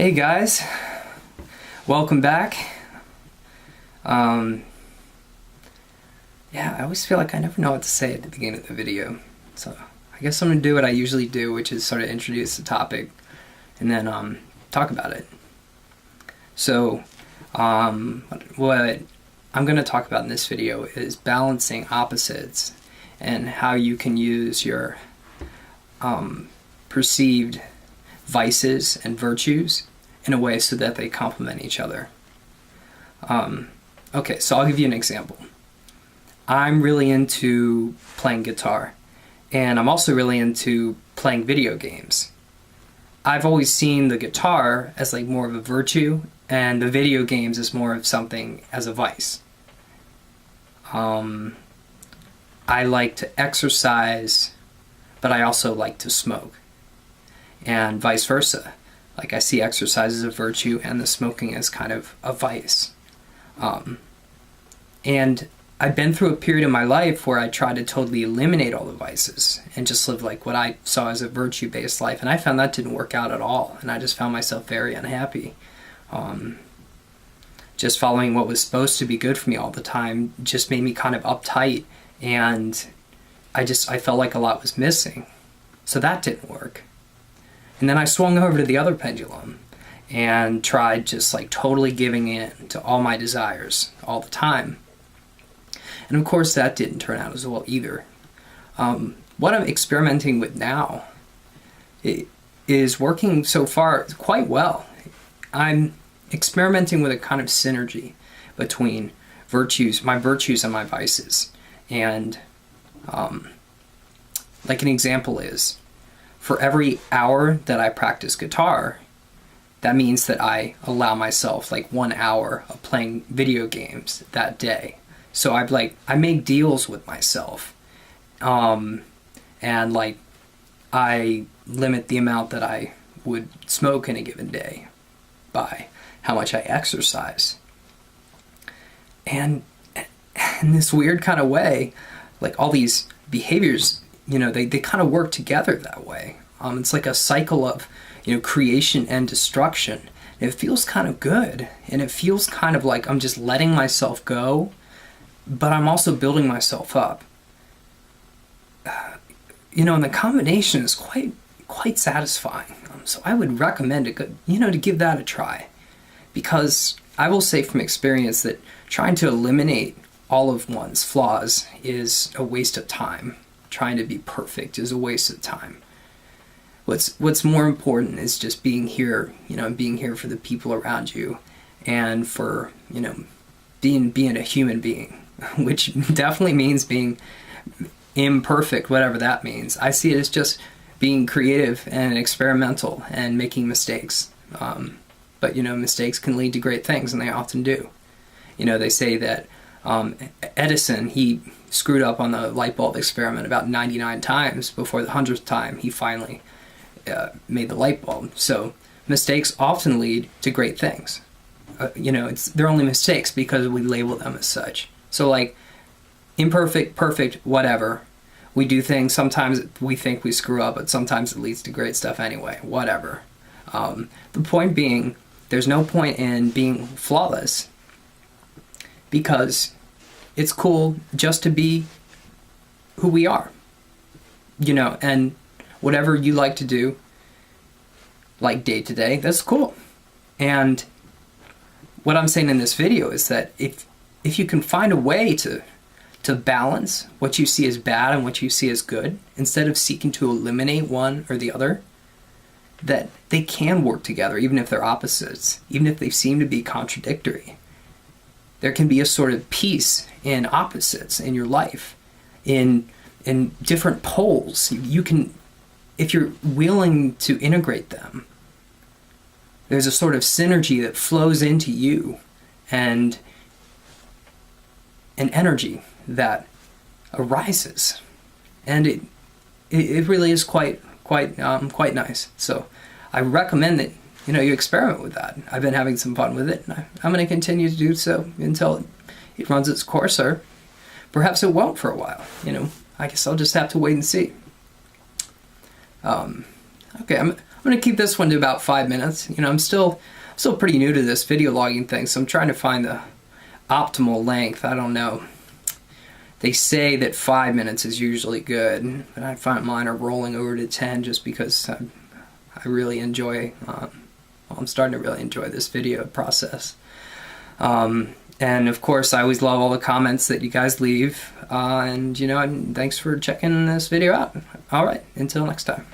Hey guys, welcome back. Yeah, I always feel like I never know what to say at the beginning of the video. So I guess I'm going to do what I usually do, which is sort of introduce the topic and then talk about it. So what I'm going to talk about in this video is balancing opposites and how you can use your perceived vices and virtues in a way so that they complement each other. Okay, so I'll give you an example. I'm really into playing guitar, and I'm also really into playing video games. I've always seen the guitar as like more of a virtue, and the video games as more of something as a vice. I like to exercise, but I also like to smoke, and vice versa. Like I see exercise as a virtue and the smoking as kind of a vice. And I've been through a period in my life where I tried to totally eliminate all the vices and just live like what I saw as a virtue-based life, and I found that didn't work out at all, and I just found myself very unhappy. Just following what was supposed to be good for me all the time just made me kind of uptight, and I felt like a lot was missing. So that didn't work. And then I swung over to the other pendulum and tried just like totally giving in to all my desires all the time. And of course that didn't turn out as well either. What I'm experimenting with now is working so far quite well. I'm experimenting with a kind of synergy between my virtues and my vices. And like an example is, for every hour that I practice guitar, that means that I allow myself like 1 hour of playing video games that day. So I make deals with myself, and like I limit the amount that I would smoke in a given day by how much I exercise. And in this weird kind of way, like all these behaviors, they kind of work together that way. It's like a cycle of, creation and destruction. It feels kind of good, and it feels kind of like I'm just letting myself go, but I'm also building myself up. And the combination is quite satisfying. So I would recommend to give that a try, because I will say from experience that trying to eliminate all of one's flaws is a waste of time. Trying to be perfect is a waste of time. What's more important is just being here, being here for the people around you, and for, being a human being, which definitely means being imperfect, whatever that means. I see it as just being creative and experimental and making mistakes. But, mistakes can lead to great things, and they often do. They say that Edison, he screwed up on the light bulb experiment about 99 times before the 100th time he finally made the light bulb. So mistakes often lead to great things. They're only mistakes because we label them as such. So like imperfect, perfect, whatever. We do things, sometimes we think we screw up, but sometimes it leads to great stuff anyway, whatever. The point being, there's no point in being flawless, because it's cool just to be who we are, and whatever you like to do, like day to day, that's cool. And what I'm saying in this video is that if you can find a way to balance what you see as bad and what you see as good, instead of seeking to eliminate one or the other, that they can work together, even if they're opposites, even if they seem to be contradictory. There can be a sort of peace in opposites in your life, in different poles. You can, if you're willing to integrate them, there's a sort of synergy that flows into you, and an energy that arises, and it really is quite nice. So I recommend that you experiment with that. I've been having some fun with it, and I'm going to continue to do so until it runs its course, or perhaps it won't for a while. I guess I'll just have to wait and see. Okay, I'm I'm gonna keep this one to about 5 minutes. You know, I'm still pretty new to this video logging thing, so I'm trying to find the optimal length. I don't know. They say that 5 minutes is usually good, but I find mine are rolling over to 10 just because I really enjoy, I'm starting to really enjoy this video process. And of course, I always love all the comments that you guys leave, and you know, and thanks for checking this video out. All right, until next time.